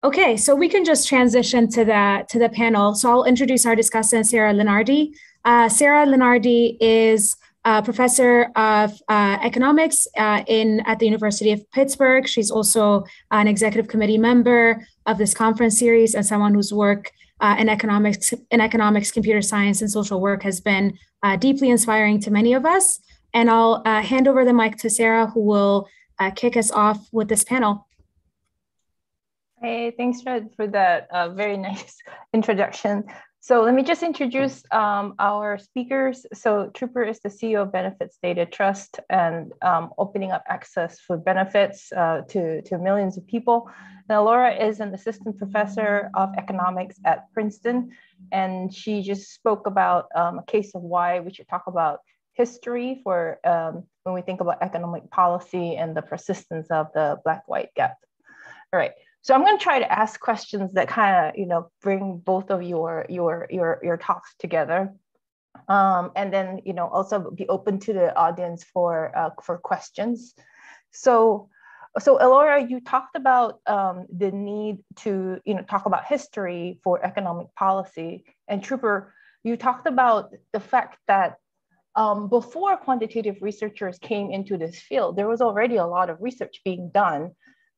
Okay, so we can just transition to the panel. So I'll introduce our discussant, Sera Linardi. Sera Linardi is a professor of economics at the University of Pittsburgh. She's also an executive committee member of this conference series and someone whose work in economics, computer science, and social work has been deeply inspiring to many of us. And I'll hand over the mic to Sera, who will kick us off with this panel. Hey, thanks, Fred, for that very nice introduction. So let me just introduce our speakers. So Trooper is the CEO of Benefits Data Trust and opening up access for benefits to millions of people. And Ellora is an assistant professor of economics at Princeton. And she just spoke about a case of why we should talk about history for when we think about economic policy and the persistence of the Black-White gap. All right. So I'm going to try to ask questions that kind of, bring both of your talks together, and then, also be open to the audience for questions. So Ellora, you talked about the need to, talk about history for economic policy, and Trooper, you talked about the fact that before quantitative researchers came into this field, there was already a lot of research being done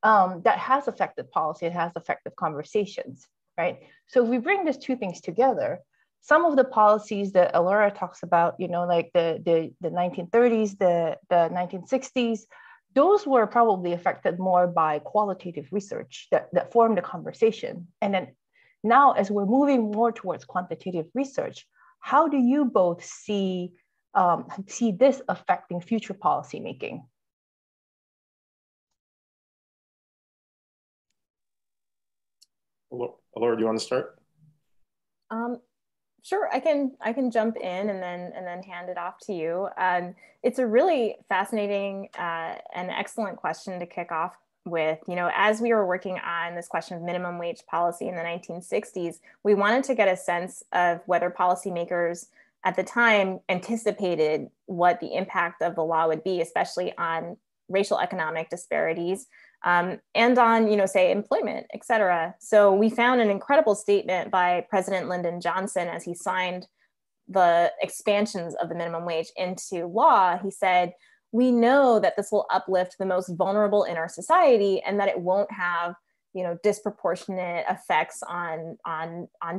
that has affected policy, it has affected conversations, right? So if we bring these two things together, some of the policies that Ellora talks about, like the 1930s, the 1960s, those were probably affected more by qualitative research that formed the conversation. And then now, as we're moving more towards quantitative research, how do you both see this affecting future policymaking? Ellora, do you want to start? Sure, I can jump in and then hand it off to you. It's a really fascinating and excellent question to kick off with. As we were working on this question of minimum wage policy in the 1960s, we wanted to get a sense of whether policymakers at the time anticipated what the impact of the law would be, especially on racial economic disparities, and on, say, employment, et cetera. So we found an incredible statement by President Lyndon Johnson as he signed the expansions of the minimum wage into law. He said, "We know that this will uplift the most vulnerable in our society and that it won't have, disproportionate effects on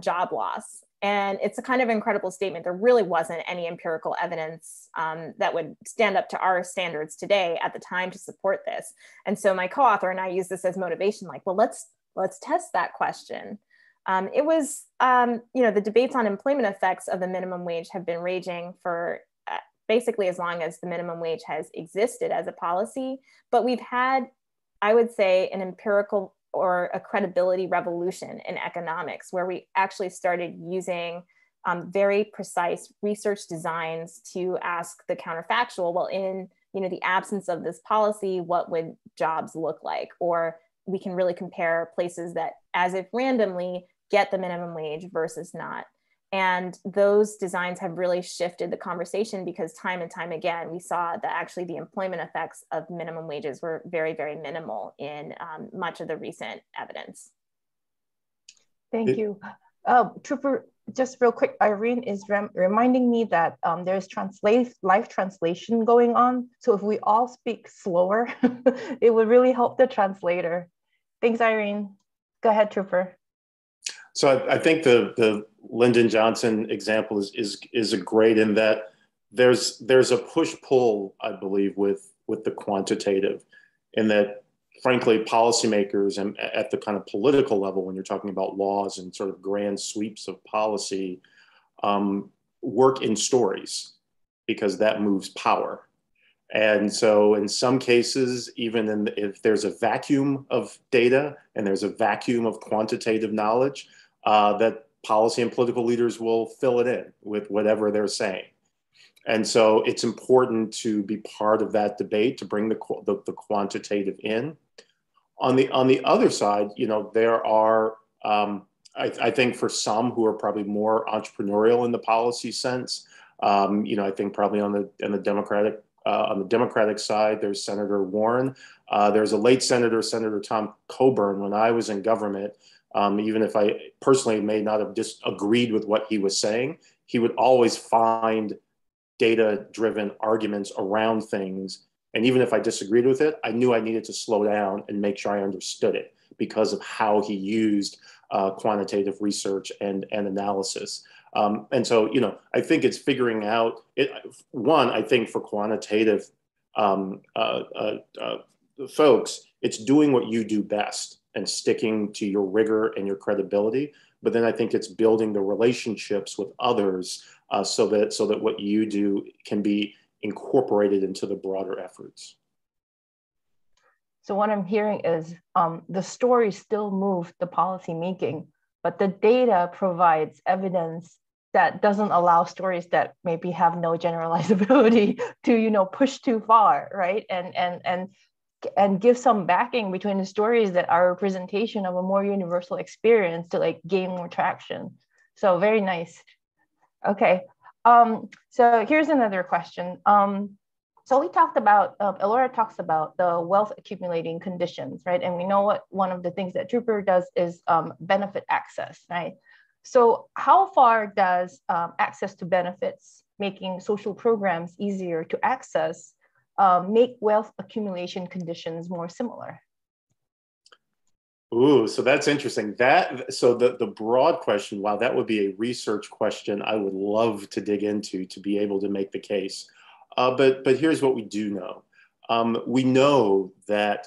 job loss." And it's a kind of incredible statement. There really wasn't any empirical evidence that would stand up to our standards today at the time to support this. And so my co-author and I use this as motivation, like, well, let's test that question. It was, the debates on employment effects of the minimum wage have been raging for basically as long as the minimum wage has existed as a policy. But we've had, I would say, an empirical or a credibility revolution in economics, where we actually started using very precise research designs to ask the counterfactual, well, in the absence of this policy, what would jobs look like? Or we can really compare places that, as if randomly, get the minimum wage versus not. And those designs have really shifted the conversation, because time and time again, we saw that actually the employment effects of minimum wages were very, very minimal in much of the recent evidence. Thank you. Trooper, just real quick, Irene is reminding me that there's live translation going on. So if we all speak slower, it would really help the translator. Thanks, Irene. Go ahead, Trooper. So I think the Lyndon Johnson example is a great, in that there's a push-pull, I believe, with the quantitative, in that, frankly, policymakers and at the kind of political level, when you're talking about laws and sort of grand sweeps of policy, work in stories, because that moves power. And so in some cases, even if there's a vacuum of data and there's a vacuum of quantitative knowledge, that policy and political leaders will fill it in with whatever they're saying. And so it's important to be part of that debate, to bring the quantitative in. On the other side, there are, I think for some who are probably more entrepreneurial in the policy sense, I think probably on the Democratic on the Democratic side, there's Senator Warren. There's a late senator, Senator Tom Coburn, when I was in government. Even if I personally may not have disagreed with what he was saying, he would always find data-driven arguments around things. And even if I disagreed with it, I knew I needed to slow down and make sure I understood it because of how he used quantitative research and analysis. And so, I think it's figuring out it. One, I think for quantitative folks, it's doing what you do best and sticking to your rigor and your credibility. But then I think it's building the relationships with others so that what you do can be incorporated into the broader efforts. So what I'm hearing is the stories still move the policy making, but the data provides evidence that doesn't allow stories that maybe have no generalizability to push too far, right? And give some backing between the stories that are a representation of a more universal experience to gain more traction. So very nice. Okay, so here's another question. So we talked about, Ellora talks about the wealth accumulating conditions, right? And we know what one of the things that Trooper does is benefit access, right? So how far does access to benefits, making social programs easier to access, make wealth accumulation conditions more similar? Ooh, so that's interesting. So the broad question, wow, that would be a research question I would love to dig into to be able to make the case. But here's what we do know. We know that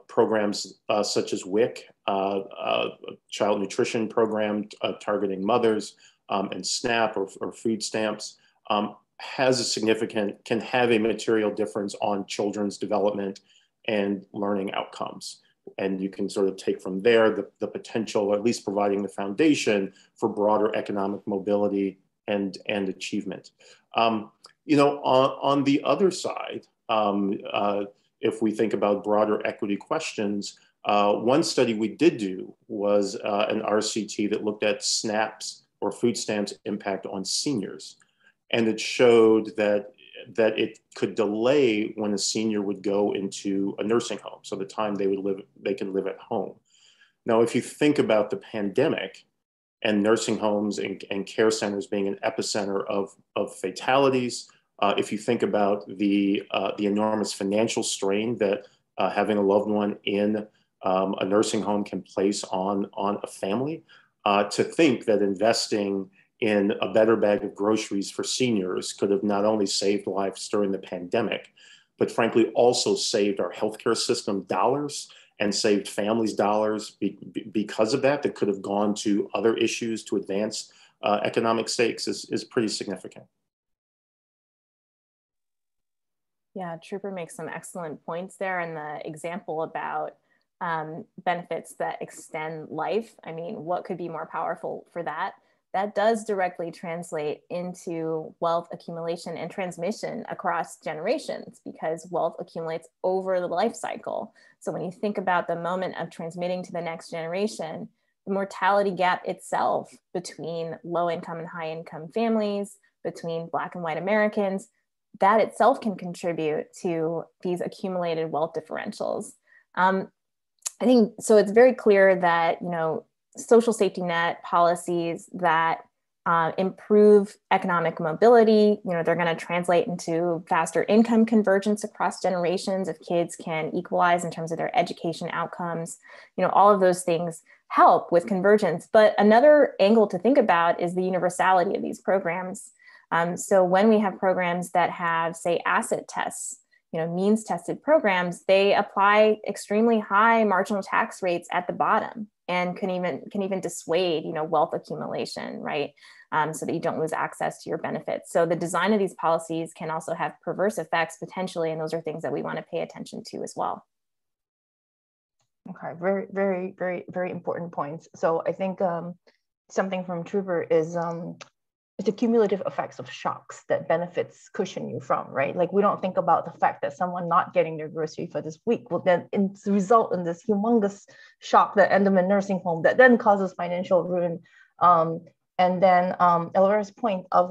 programs such as WIC, child nutrition program targeting mothers, and SNAP or food stamps, can have a material difference on children's development and learning outcomes. And you can sort of take from there the potential, or at least providing the foundation for broader economic mobility and achievement. On the other side, if we think about broader equity questions, one study we did do was an RCT that looked at SNAP's or food stamps impact on seniors. And it showed that it could delay when a senior would go into a nursing home. So the time they can live at home. Now, if you think about the pandemic and nursing homes and care centers being an epicenter of fatalities, if you think about the enormous financial strain that having a loved one in a nursing home can place on a family, to think that investing in a better bag of groceries for seniors could have not only saved lives during the pandemic, but frankly also saved our healthcare system dollars and saved families dollars because of that could have gone to other issues to advance economic stakes is pretty significant. Yeah, Trooper makes some excellent points there, and the example about benefits that extend life. I mean, what could be more powerful for that? That does directly translate into wealth accumulation and transmission across generations, because wealth accumulates over the life cycle. So when you think about the moment of transmitting to the next generation, the mortality gap itself between low income and high income families, between Black and white Americans, that itself can contribute to these accumulated wealth differentials. I think, so it's very clear that, social safety net policies that improve economic mobility, they're going to translate into faster income convergence across generations if kids can equalize in terms of their education outcomes. All of those things help with convergence. But another angle to think about is the universality of these programs. So when we have programs that have, say, asset tests, means tested programs, they apply extremely high marginal tax rates at the bottom and can even dissuade, wealth accumulation, right? So that you don't lose access to your benefits. So the design of these policies can also have perverse effects potentially, and those are things that we want to pay attention to as well. Okay, very, very, very, very important points. So I think something from Trooper is it's the cumulative effects of shocks that benefits cushion you from, right? Like, we don't think about the fact that someone not getting their grocery for this week will then result in this humongous shock that end them in nursing home that then causes financial ruin. And then Ellora's point of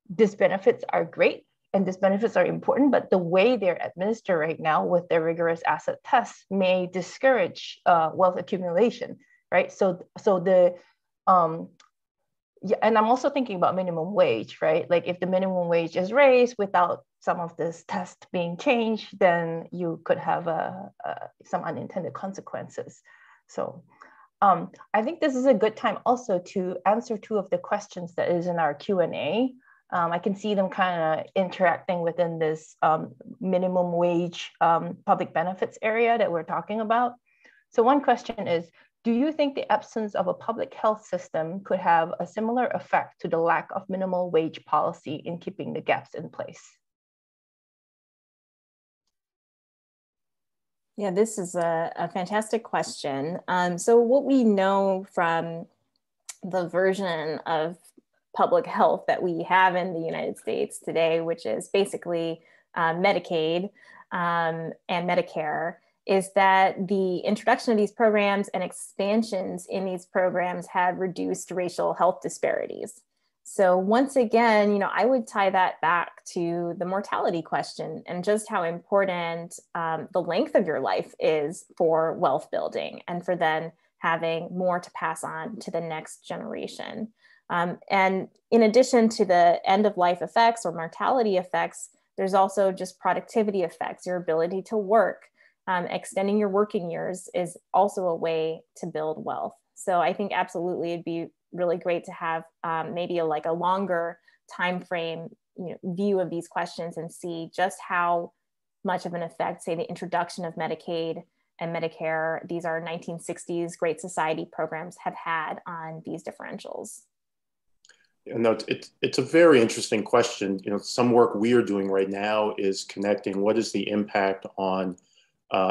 these benefits are great, and these benefits are important, but the way they're administered right now with their rigorous asset tests may discourage wealth accumulation, right? So yeah, and I'm also thinking about minimum wage, right? Like if the minimum wage is raised without some of this test being changed, then you could have some unintended consequences. So I think this is a good time also to answer two of the questions that is in our Q&A. I can see them kind of interacting within this minimum wage public benefits area that we're talking about. So one question is, do you think the absence of a public health system could have a similar effect to the lack of minimum wage policy in keeping the gaps in place? Yeah, this is a fantastic question. So what we know from the version of public health that we have in the United States today, which is basically Medicaid and Medicare, is that the introduction of these programs and expansions in these programs have reduced racial health disparities. So once again, you know, I would tie that back to the mortality question and just how important the length of your life is for wealth building and for then having more to pass on to the next generation. And in addition to the end of life effects or mortality effects, there's also just productivity effects, your ability to work. Extending your working years is also a way to build wealth. So I think absolutely it'd be really great to have maybe a longer time frame, view of these questions and see just how much of an effect, say, the introduction of Medicaid and Medicare, these are 1960s Great Society programs, have had on these differentials. No, it's a very interesting question. Some work we are doing right now is connecting what is the impact on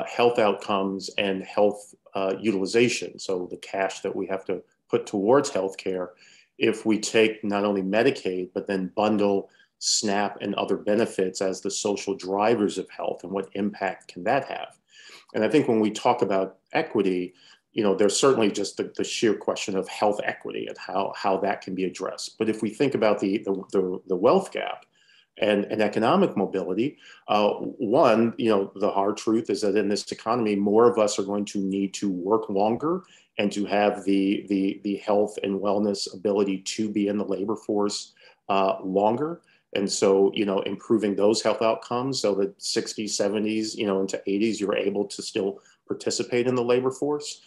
health outcomes and health utilization. So the cash that we have to put towards healthcare, if we take not only Medicaid, but then bundle SNAP and other benefits as the social drivers of health, and what impact can that have? And I think when we talk about equity, there's certainly just the sheer question of health equity and how that can be addressed. But if we think about the wealth gap and economic mobility, the hard truth is that in this economy, more of us are going to need to work longer and to have the health and wellness ability to be in the labor force longer. And so, improving those health outcomes so that 60s, 70s, into 80s, you're able to still participate in the labor force.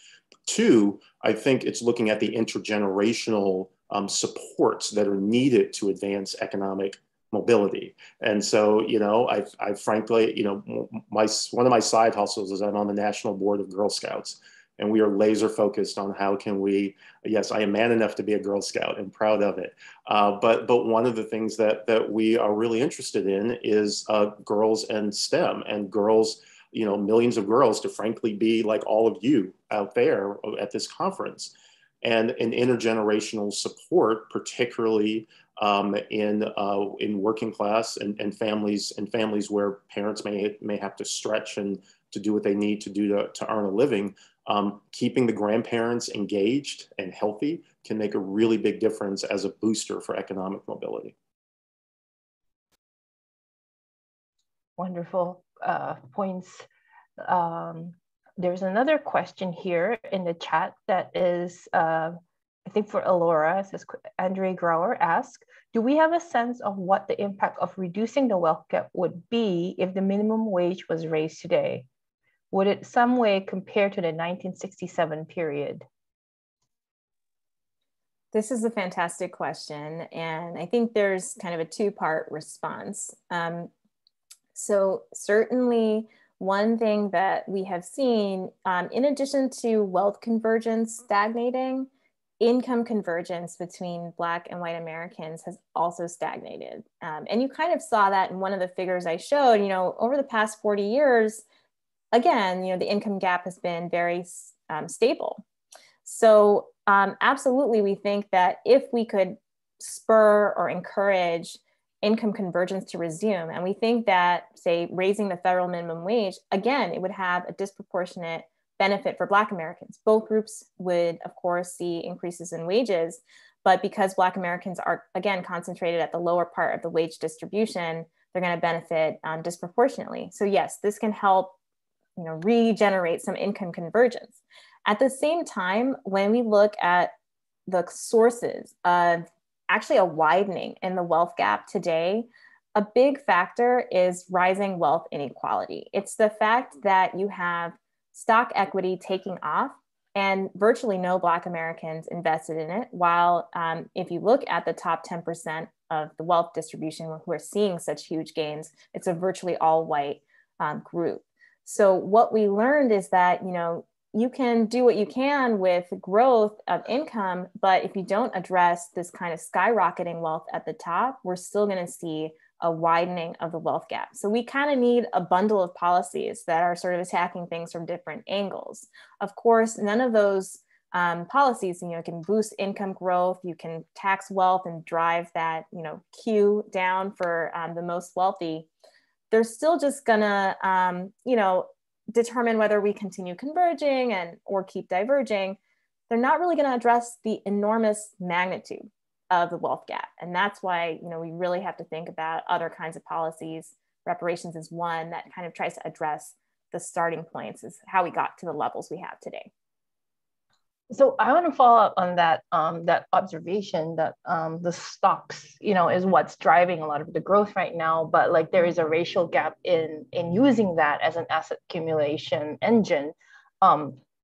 Two, I think it's looking at the intergenerational supports that are needed to advance economic mobility. And so, I frankly, one of my side hustles is I'm on the national board of Girl Scouts, and we are laser focused on how can we, yes, I am man enough to be a Girl Scout and proud of it. But one of the things that we are really interested in is girls and STEM, and girls, millions of girls to frankly be like all of you out there at this conference, and an intergenerational support, particularly in working class and families where parents may have to stretch and to do what they need to do to earn a living. Keeping the grandparents engaged and healthy can make a really big difference as a booster for economic mobility. Wonderful points. There's another question here in the chat that is, I think for Ellora. It says, Andre Grauer asks, do we have a sense of what the impact of reducing the wealth gap would be if the minimum wage was raised today? Would it some way compare to the 1967 period? This is a fantastic question, and I think there's kind of a two-part response. So certainly one thing that we have seen, in addition to wealth convergence stagnating, income convergence between Black and white Americans has also stagnated. And you kind of saw that in one of the figures I showed, over the past 40 years, again, the income gap has been very stable. So absolutely, we think that if we could spur or encourage income convergence to resume, and we think that, say, raising the federal minimum wage, again, it would have a disproportionate benefit for Black Americans. Both groups would, of course, see increases in wages, but because Black Americans are, again, concentrated at the lower part of the wage distribution, they're going to benefit disproportionately. So yes, this can help, regenerate some income convergence. At the same time, when we look at the sources of actually a widening in the wealth gap today, a big factor is rising wealth inequality. It's the fact that you have stock equity taking off and virtually no Black Americans invested in it. While if you look at the top 10% of the wealth distribution who are seeing such huge gains, it's a virtually all white group. So what we learned is that, you can do what you can with growth of income, but if you don't address this kind of skyrocketing wealth at the top, we're still going to see a widening of the wealth gap. So we kind of need a bundle of policies that are sort of attacking things from different angles. Of course, none of those policies, can boost income growth, you can tax wealth and drive that, queue down for the most wealthy. They're still just gonna, determine whether we continue converging or keep diverging. They're not really going to address the enormous magnitude of the wealth gap. And that's why, we really have to think about other kinds of policies. Reparations is one that kind of tries to address the starting points, is how we got to the levels we have today. So I want to follow up on that that observation that the stocks, is what's driving a lot of the growth right now. But like there is a racial gap in using that as an asset accumulation engine.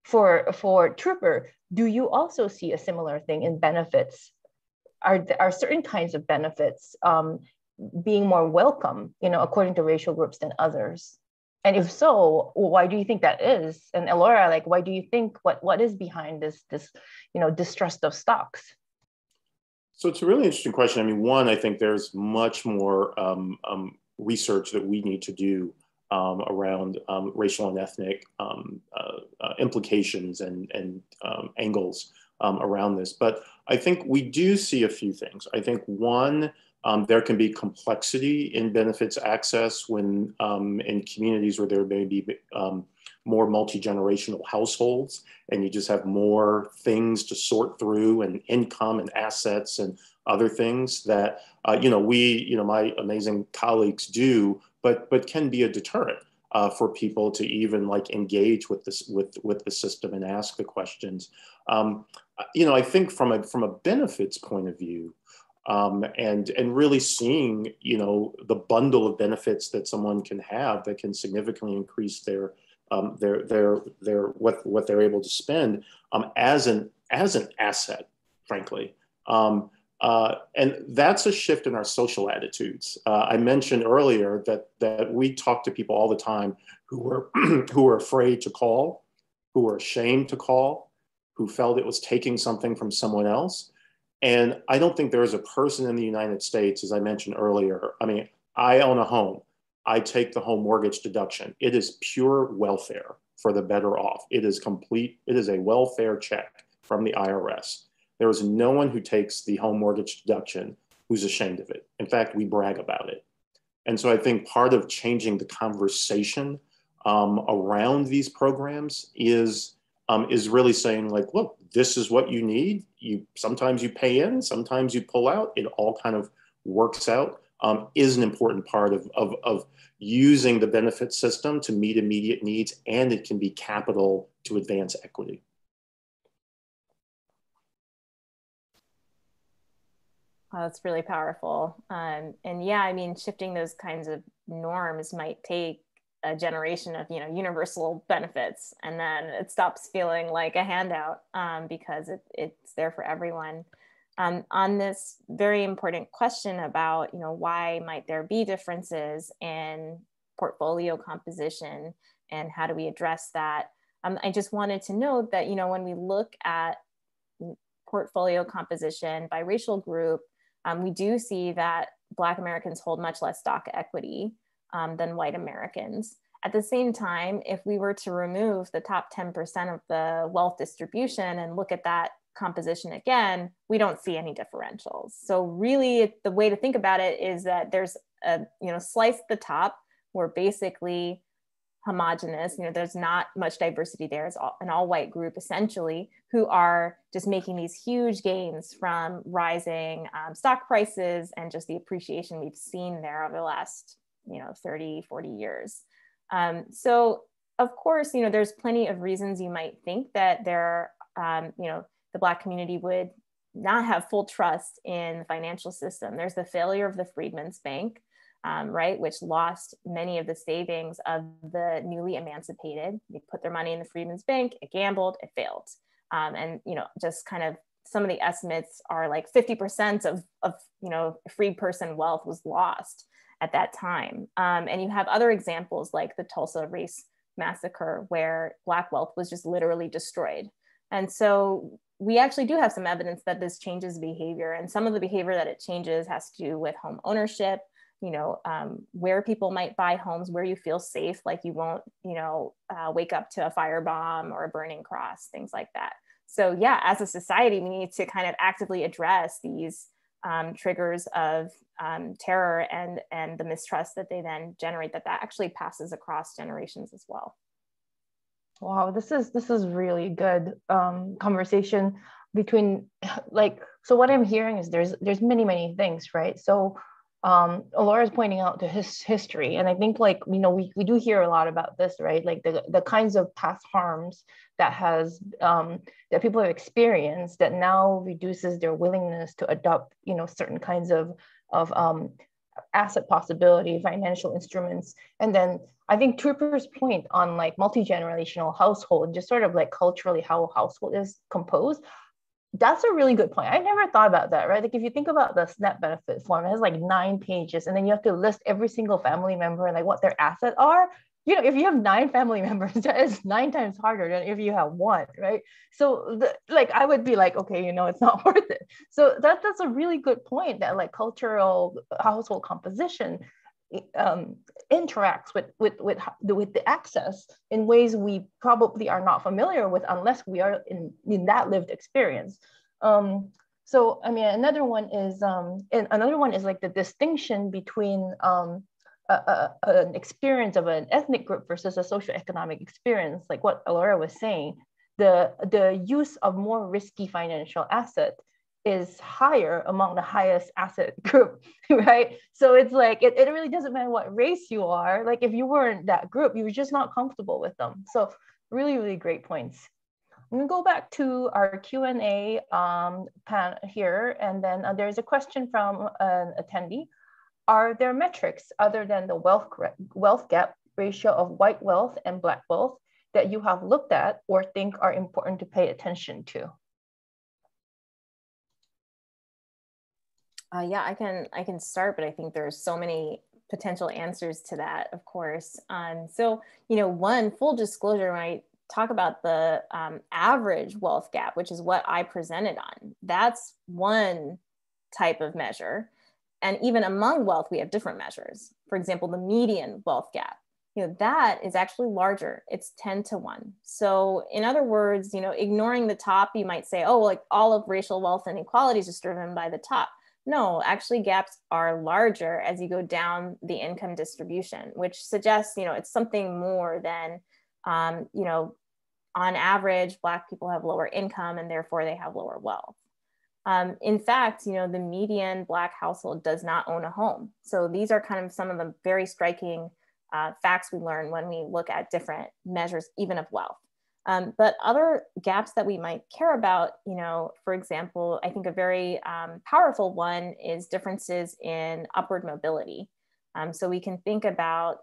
For Trooper, do you also see a similar thing in benefits? Are certain kinds of benefits being more welcome, according to racial groups than others? And if so, why do you think that is? And Ellora, like, why do you think what is behind this distrust of stocks? So it's a really interesting question. I mean, one, I think there's much more research that we need to do around racial and ethnic implications and angles around this. But I think we do see a few things. I think one, there can be complexity in benefits access when in communities where there may be more multi-generational households, and you just have more things to sort through, and income and assets and other things that my amazing colleagues do, but can be a deterrent for people to even like engage with this with the system and ask the questions. I think from a benefits point of view. And really seeing, the bundle of benefits that someone can have that can significantly increase their what they're able to spend as an asset, frankly. And that's a shift in our social attitudes. I mentioned earlier that we talk to people all the time who were afraid to call, who were ashamed to call, who felt it was taking something from someone else. And I don't think there is a person in the United States, as I mentioned earlier. I mean, I own a home. I take the home mortgage deduction. It is pure welfare for the better off. It is complete. It is a welfare check from the IRS. There is no one who takes the home mortgage deduction who's ashamed of it. In fact, we brag about it. And so I think part of changing the conversation around these programs is really saying, like, look, this is what you need. Sometimes you pay in, sometimes you pull out. It all kind of works out. Is an important part of using the benefit system to meet immediate needs, and it can be capital to advance equity. Oh, that's really powerful. And yeah, I mean, shifting those kinds of norms might take a generation of, universal benefits, and then it stops feeling like a handout because it's there for everyone. On this very important question about, why might there be differences in portfolio composition and how do we address that? I just wanted to note that, when we look at portfolio composition by racial group, we do see that Black Americans hold much less stock equity than white Americans. At the same time, if we were to remove the top 10% of the wealth distribution and look at that composition again, we don't see any differentials. So really, the way to think about it is that there's a slice at the top where basically homogenous. There's not much diversity there. It's an all-white group essentially who are just making these huge gains from rising stock prices and just the appreciation we've seen there over the last 30, 40 years. So of course, there's plenty of reasons you might think that the Black community would not have full trust in the financial system. There's the failure of the Freedmen's Bank, right, which lost many of the savings of the newly emancipated. They put their money in the Freedmen's Bank, it gambled, it failed. And just kind of some of the estimates are like 50% of freed person wealth was lost at that time. And you have other examples like the Tulsa race massacre, where Black wealth was just literally destroyed. And so we actually do have some evidence that this changes behavior, and some of the behavior that it changes has to do with home ownership, where people might buy homes, where you feel safe, like you won't, wake up to a firebomb or a burning cross, things like that. So yeah, as a society, we need to kind of actively address these triggers of terror and the mistrust that they then generate, that actually passes across generations as well. Wow, this is really good conversation between, so what I'm hearing is there's many things, right? So Ellora is pointing out the history, and I think we do hear a lot about this, right? Like the kinds of past harms that that people have experienced that now reduces their willingness to adopt certain kinds of asset possibility, financial instruments. And then I think Trooper's point on multi-generational household, just sort of culturally how a household is composed, that's a really good point. I never thought about that, right? If you think about the SNAP benefit form, it has 9 pages, and then you have to list every single family member and what their assets are. If you have 9 family members, that is 9 times harder than if you have 1, right? So I would be okay, it's not worth it. So that's a really good point, that cultural household composition interacts with the access in ways we probably are not familiar with unless we are in that lived experience. So I mean, another one is the distinction between an experience of an ethnic group versus a socioeconomic experience, like what Ellora was saying. The use of more risky financial asset is higher among the highest asset group, right? So it's it really doesn't matter what race you are. If you weren't that group, you were just not comfortable with them. So really great points. I'm gonna go back to our Q&A panel here, and then there's a question from an attendee. Are there metrics other than the wealth gap ratio of white wealth and Black wealth that you have looked at or think are important to pay attention to? Yeah, I can start, but I think there's so many potential answers to that, of course. So, one, full disclosure, when I talk about the average wealth gap, which is what I presented on, that's one type of measure. And even among wealth, we have different measures. For example, the median wealth gap, that is actually larger. It's 10 to 1. So in other words, ignoring the top, you might say, oh, all of racial wealth and inequality is just driven by the top. No, actually gaps are larger as you go down the income distribution, which suggests, it's something more than, on average, Black people have lower income and therefore they have lower wealth. In fact, the median Black household does not own a home. So these are kind of some of the very striking facts we learn when we look at different measures, even of wealth. But other gaps that we might care about, for example, I think a very powerful one is differences in upward mobility. So we can think about,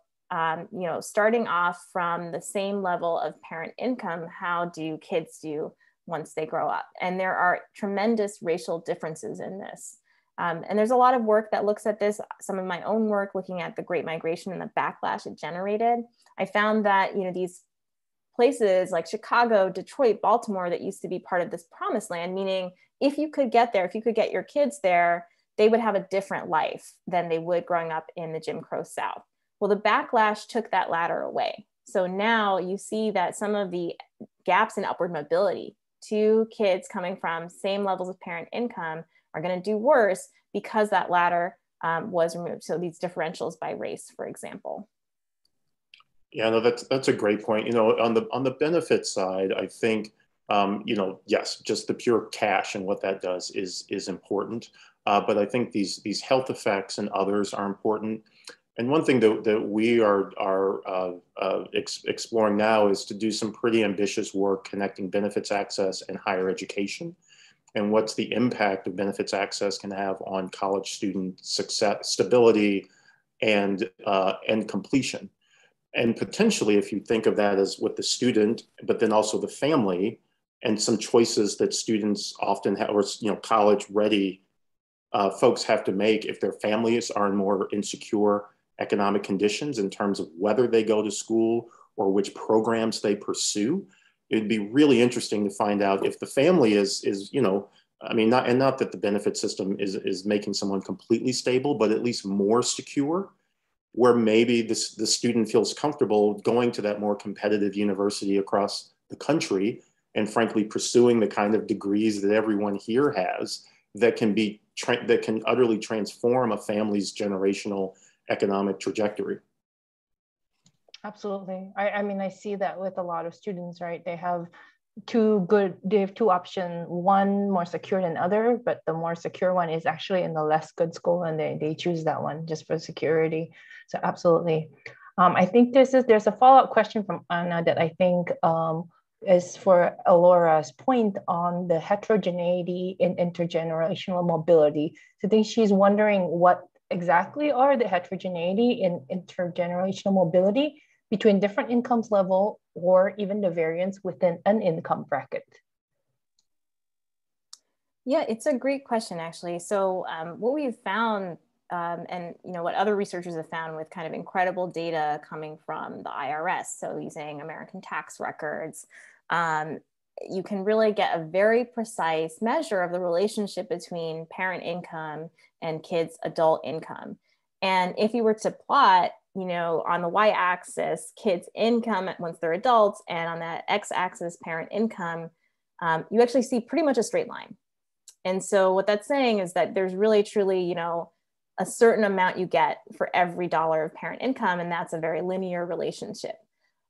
starting off from the same level of parent income, how do kids do once they grow up? And there are tremendous racial differences in this. And there's a lot of work that looks at this. Some of my own work looking at the Great Migration and the backlash it generated. I found that, these places like Chicago, Detroit, Baltimore, that used to be part of this promised land, meaning if you could get there, if you could get your kids there, they would have a different life than they would growing up in the Jim Crow South. Well, the backlash took that ladder away. So now you see that some of the gaps in upward mobility, 2 kids coming from same levels of parent income are going to do worse because that ladder was removed. So these differentials by race, for example. Yeah, no, that's a great point. On the benefit side, I think yes, just the pure cash and what that does is important. But I think these health effects and others are important. And one thing that we are exploring now is to do some pretty ambitious work connecting benefits access and higher education, and what's the impact of benefits access can have on college student success, stability, and completion. And potentially, if you think of that as with the student, but then also the family, and some choices that students often have, or college ready folks have to make if their families are in more insecure economic conditions in terms of whether they go to school or which programs they pursue. It'd be really interesting to find out if the family is not that the benefit system is making someone completely stable, but at least more secure, where maybe the student feels comfortable going to that more competitive university across the country and frankly pursuing the kind of degrees that everyone here has that can utterly transform a family's generational economic trajectory. Absolutely. I mean, I see that with a lot of students, right? They have two options, one more secure than other, but the more secure one is actually in the less good school, and they choose that one just for security. So absolutely. I think there's a follow-up question from Anna that I think is for Ellora's point on the heterogeneity in intergenerational mobility. So I think she's wondering what exactly are the heterogeneity in intergenerational mobility between different incomes level, or even the variance within an income bracket? Yeah, it's a great question, actually. So what we've found, and what other researchers have found with kind of incredible data coming from the IRS, so using American tax records, you can really get a very precise measure of the relationship between parent income and kids' adult income. And if you were to plot, on the y-axis, kids' income once they're adults, and on that x-axis, parent income, you actually see pretty much a straight line. And so what that's saying is that there's really, truly, a certain amount you get for every dollar of parent income, and that's a very linear relationship.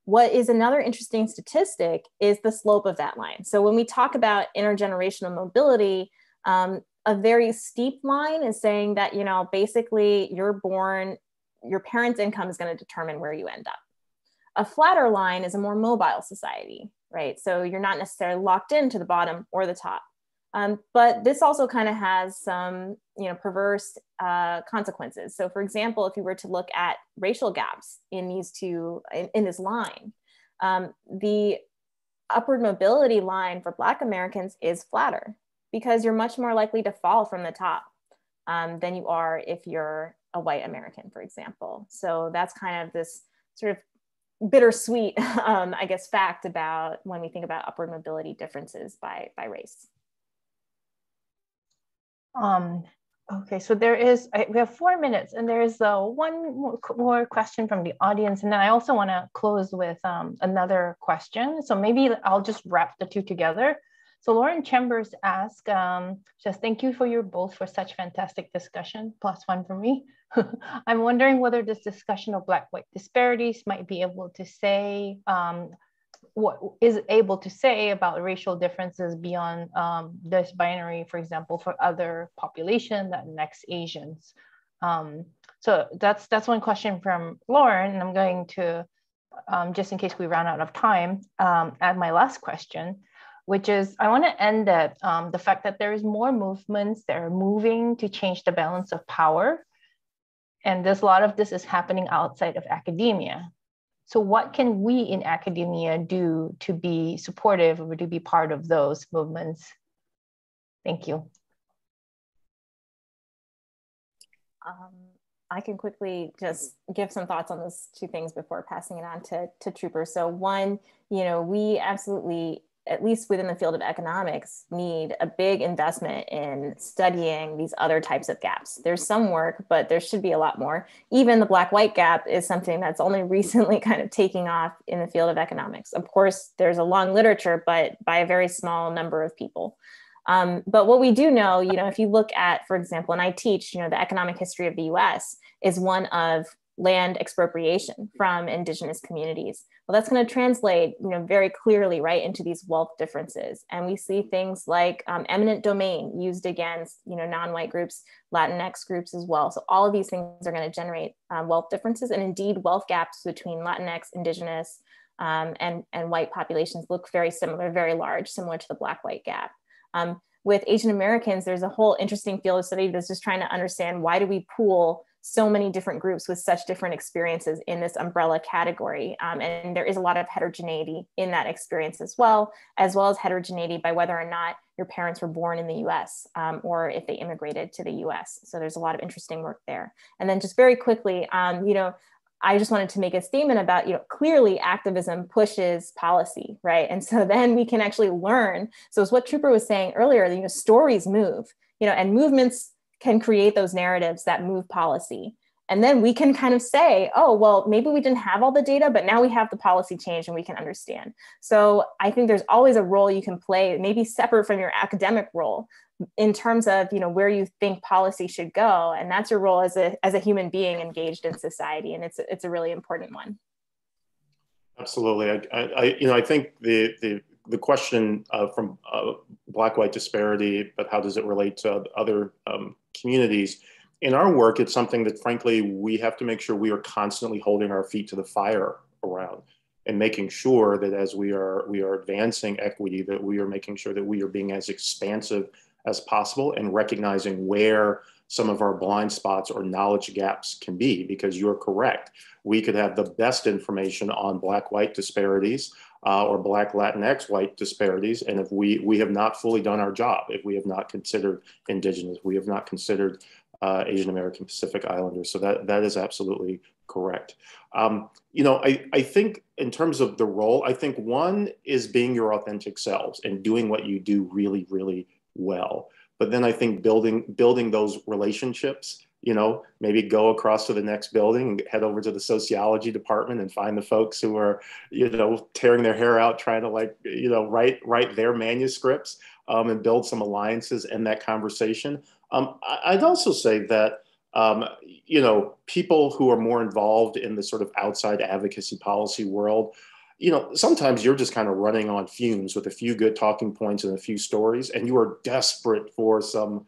What is another interesting statistic is the slope of that line. So when we talk about intergenerational mobility, a very steep line is saying that, basically you're born, your parents' income is going to determine where you end up. A flatter line is a more mobile society, right? So you're not necessarily locked into the bottom or the top. But this also kind of has some, perverse consequences. So for example, if you were to look at racial gaps in these two, in this line, the upward mobility line for Black Americans is flatter, because you're much more likely to fall from the top than you are if you're a white American, for example. So that's kind of this sort of bittersweet, I guess, fact about when we think about upward mobility differences by race. Okay, so we have 4 minutes, and there is one more question from the audience, and then I also want to close with another question. So maybe I'll just wrap the two together. So Lauren Chambers asked, just thank you for both for such fantastic discussion, +1 for me. I'm wondering whether this discussion of Black-white disparities might be able to say, what is able to say about racial differences beyond this binary, for example, for other population that next Asians. So that's one question from Lauren, and I'm going to, just in case we run out of time, add my last question, which is, I want to end at the fact that there is more movements that are moving to change the balance of power. And there's a lot of this is happening outside of academia. So what can we in academia do to be supportive or to be part of those movements? Thank you. I can quickly just give some thoughts on those two things before passing it on to Trooper. So one, we absolutely, at least within the field of economics, need a big investment in studying these other types of gaps. There's some work, but there should be a lot more. Even the Black-white gap is something that's only recently kind of taking off in the field of economics. Of course, there's a long literature, but by a very small number of people. But what we do know, if you look at, for example, and I teach, the economic history of the US is one of land expropriation from indigenous communities. Well, that's going to translate, very clearly, right, into these wealth differences. And we see things like eminent domain used against, non-white groups, Latinx groups as well. So all of these things are going to generate wealth differences, and indeed wealth gaps between Latinx, indigenous, and white populations look very similar, very large, similar to the Black-white gap. With Asian Americans, there's a whole interesting field of study that's just trying to understand, why do we pool so many different groups with such different experiences in this umbrella category? And there is a lot of heterogeneity in that experience as well as heterogeneity by whether or not your parents were born in the US or if they immigrated to the US. So there's a lot of interesting work there. And then just very quickly, I just wanted to make a statement about, clearly activism pushes policy, right? And so then we can actually learn. So it's what Trooper was saying earlier, stories move, and movements can create those narratives that move policy. And then we can kind of say, oh, well, maybe we didn't have all the data, but now we have the policy change and we can understand. So I think there's always a role you can play, maybe separate from your academic role, in terms of, where you think policy should go. And that's your role as a human being engaged in society. And it's a really important one. Absolutely. I think the question from Black-white disparity, but how does it relate to other communities? In our work, it's something that, frankly, we have to make sure we are constantly holding our feet to the fire around, and making sure that as we are advancing equity, that we are making sure that we are being as expansive as possible and recognizing where some of our blind spots or knowledge gaps can be, because you're correct. We could have the best information on Black-white disparities or Black Latinx white disparities. And if we have not fully done our job, if we have not considered indigenous, we have not considered Asian American Pacific Islanders. So that is absolutely correct. I think in terms of the role, I think one is being your authentic selves and doing what you do really, really well. But then I think building those relationships, maybe go across to the next building and head over to the sociology department and find the folks who are, tearing their hair out, trying to write their manuscripts and build some alliances in that conversation. I'd also say that, people who are more involved in the sort of outside advocacy policy world, sometimes you're just kind of running on fumes with a few good talking points and a few stories, and you are desperate for some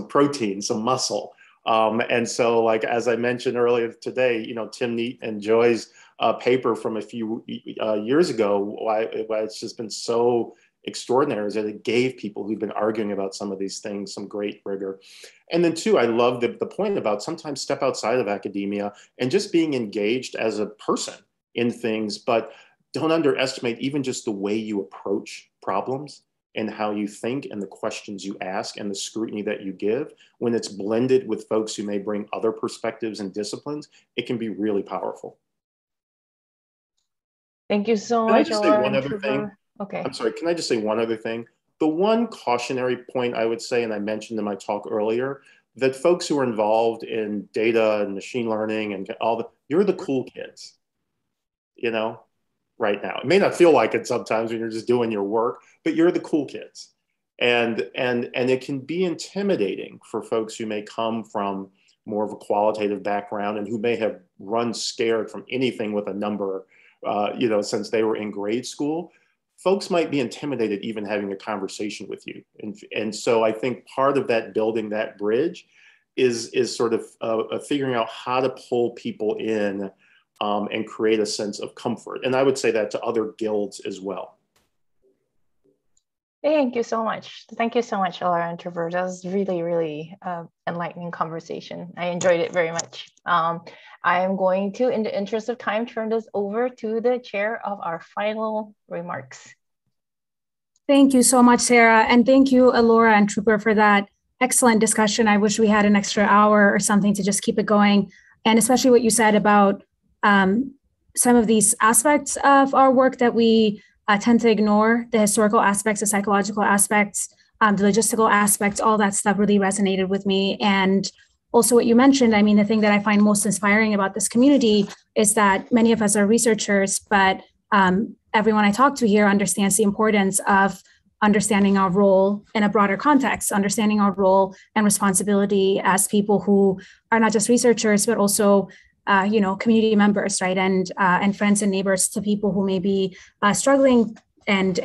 protein, some muscle. And so, like, as I mentioned earlier today, Tim Neat and Joy's paper from a few years ago, why it's just been so extraordinary is that it gave people who've been arguing about some of these things some great rigor. And then two, I love the point about sometimes step outside of academia and just being engaged as a person in things, but don't underestimate even just the way you approach problems and how you think and the questions you ask and the scrutiny that you give. When it's blended with folks who may bring other perspectives and disciplines, it can be really powerful. Thank you so much. Can I just say one other thing? Okay. I'm sorry, can I just say one other thing? The one cautionary point I would say, and I mentioned in my talk earlier, that folks who are involved in data and machine learning and you're the cool kids, right now. It may not feel like it sometimes when you're just doing your work, but you're the cool kids. And it can be intimidating for folks who may come from more of a qualitative background and who may have run scared from anything with a number, since they were in grade school. Folks might be intimidated even having a conversation with you. And so I think part of that building that bridge is sort of figuring out how to pull people in and create a sense of comfort. And I would say that to other guilds as well. Thank you so much. Thank you so much, Ellora and Trooper. That was really, really enlightening conversation. I enjoyed it very much. I am going to, in the interest of time, turn this over to the chair of our final remarks. Thank you so much, Sera. And thank you, Ellora and Trooper, for that excellent discussion. I wish we had an extra hour or something to just keep it going. And especially what you said about some of these aspects of our work that we tend to ignore, the historical aspects, the psychological aspects, the logistical aspects, all that stuff really resonated with me. And also what you mentioned, I mean, the thing that I find most inspiring about this community is that many of us are researchers, but everyone I talk to here understands the importance of understanding our role in a broader context, understanding our role and responsibility as people who are not just researchers, but also community members, right, and friends and neighbors to people who may be struggling and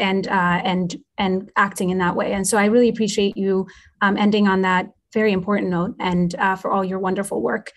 acting in that way. And so I really appreciate you ending on that very important note, and for all your wonderful work.